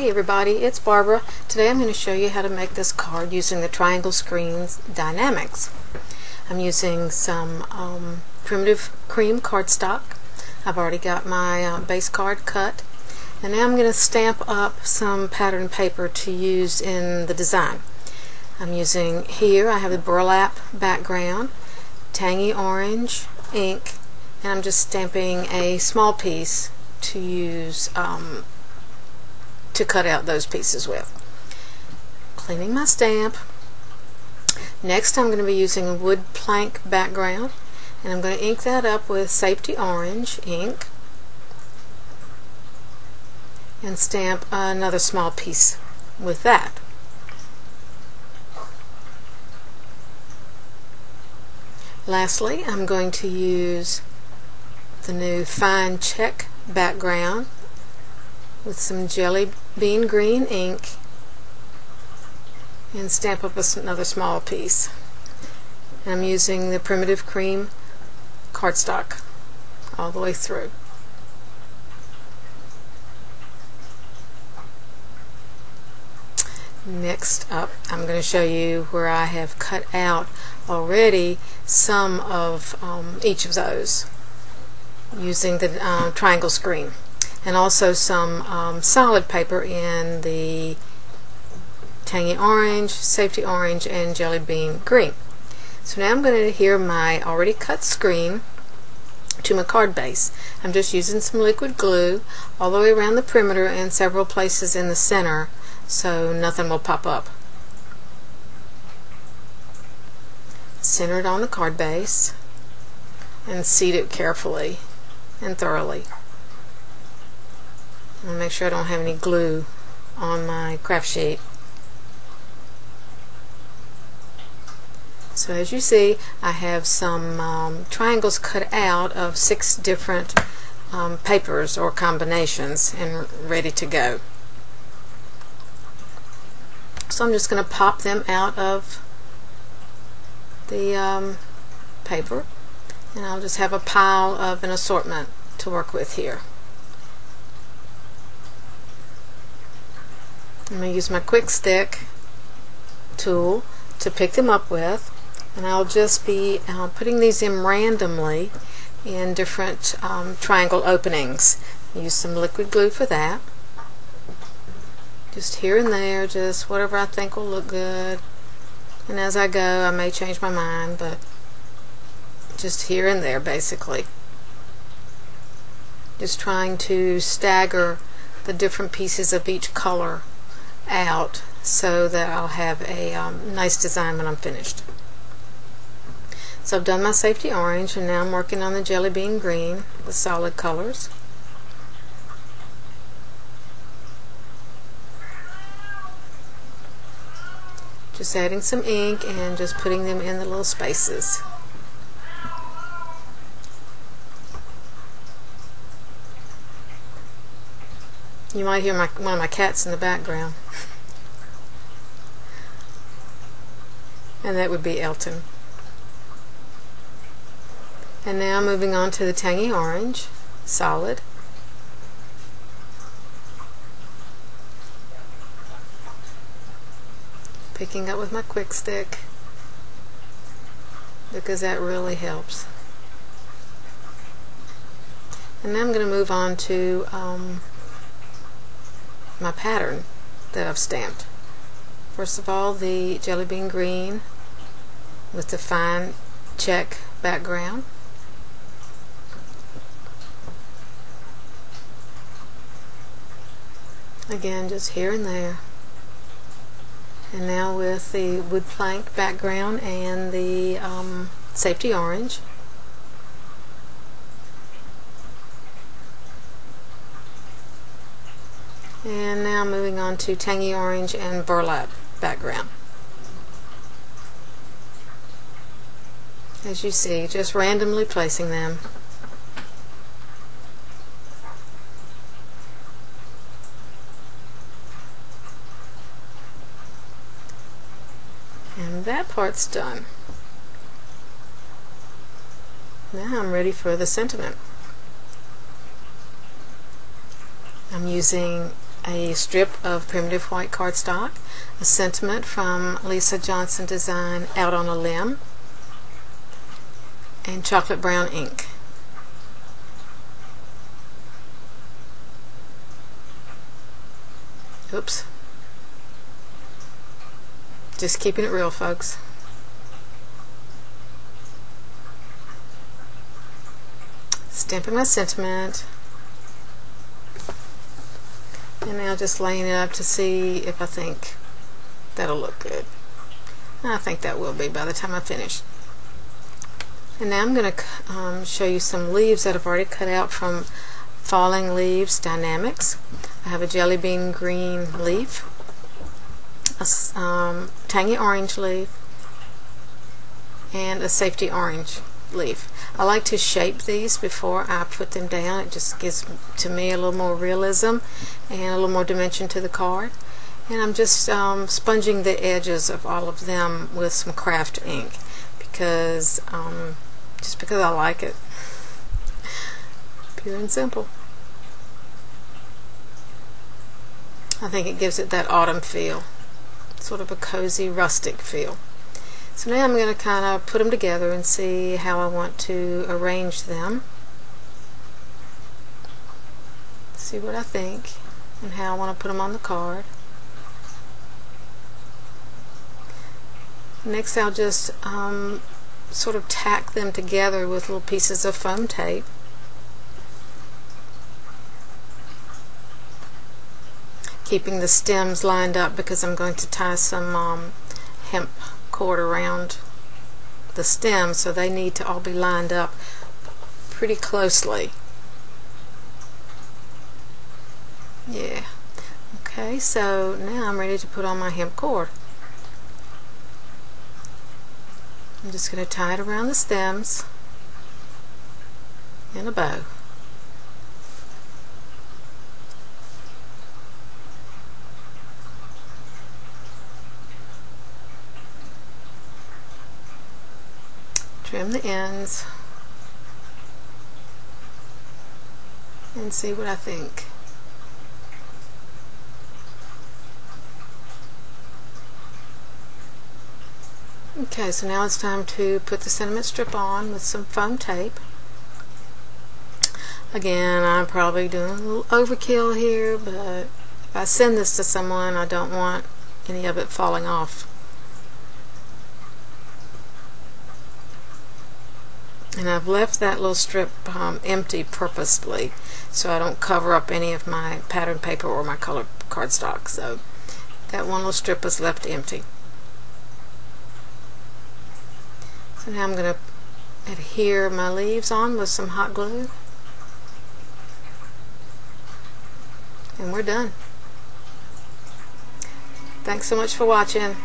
Hey everybody, it's Barbara. Today I'm going to show you how to make this card using the triangle Screen Die-namics. I'm using some primitive cream cardstock. I've already got my base card cut, and now I'm going to stamp up some pattern paper to use in the design. I'm using here, I have the Burlap background, Tangy orange ink, and I'm just stamping a small piece to use to cut out those pieces with. Cleaning my stamp. Next I'm going to be using a wood plank background, and I'm going to ink that up with safety orange ink and stamp another small piece with that. Lastly, I'm going to use the new fine check background with some Jellybean green ink and stamp up another small piece. And I'm using the primitive cream cardstock all the way through. Next up, I'm going to show you where I have cut out already some of each of those using the triangle screen, and also some solid paper in the Tangy orange, safety orange, and Jellybean green. So now I'm going to adhere my already cut screen to my card base. I'm just using some liquid glue all the way around the perimeter and several places in the center so nothing will pop up. Center it on the card base and seat it carefully and thoroughly. I'm going to make sure I don't have any glue on my craft sheet. So as you see, I have some triangles cut out of 6 different papers or combinations and ready to go. So I'm just going to pop them out of the paper, and I'll just have a pile of an assortment to work with here. I'm going to use my quick stick tool to pick them up with, and I'll just be putting these in randomly in different triangle openings. Use some liquid glue for that. Just here and there, just whatever I think will look good. And as I go, I may change my mind, but just here and there basically. Just trying to stagger the different pieces of each color out so that I'll have a nice design when I'm finished. So I've done my safety orange, and now I'm working on the Jellybean green with solid colors. Just adding some ink and just putting them in the little spaces. You might hear one of my cats in the background. And that would be Elton. And now moving on to the Tangy orange, solid. Picking up with my quick stick because that really helps. And now I'm going to move on to my pattern that I've stamped. First of all, the Jellybean green with the fine check background. Again, just here and there. And now with the wood plank background and the safety orange. And now moving on to Tangy orange and Burlap background. As you see, just randomly placing them. And that part's done. Now I'm ready for the sentiment. I'm using a strip of primitive white cardstock, a sentiment from Lisa Johnson Design, Out on a Limb, and chocolate brown ink. Oops. Just keeping it real, folks. Stamping my sentiment. And now just laying it up to see if I think that'll look good. And I think that will be by the time I finish. And now I'm going to show you some leaves that I've already cut out from Falling Leaves Die-namics. I have a Jellybean green leaf, a Tangy orange leaf, and a Safety orange leaf. I like to shape these before I put them down. It just gives to me a little more realism and a little more dimension to the card. And I'm just sponging the edges of all of them with some Kraft ink because just because I like it. Pure and simple. I think it gives it that autumn feel, sort of a cozy rustic feel. So now I'm going to kind of put them together and see how I want to arrange them. See what I think and how I want to put them on the card. Next I'll just sort of tack them together with little pieces of foam tape. Keeping the stems lined up because I'm going to tie some hemp cord around the stem, so they need to all be lined up pretty closely. Yeah. Okay, so now I'm ready to put on my hemp cord. I'm just going to tie it around the stems in a bow. Trim the ends and see what I think. Okay, so now it's time to put the sentiment strip on with some foam tape. Again, I'm probably doing a little overkill here, but if I send this to someone, I don't want any of it falling off. And I've left that little strip empty purposely so I don't cover up any of my pattern paper or my colored cardstock. So that one little strip is left empty. So now I'm going to adhere my leaves on with some hot glue. And we're done. Thanks so much for watching.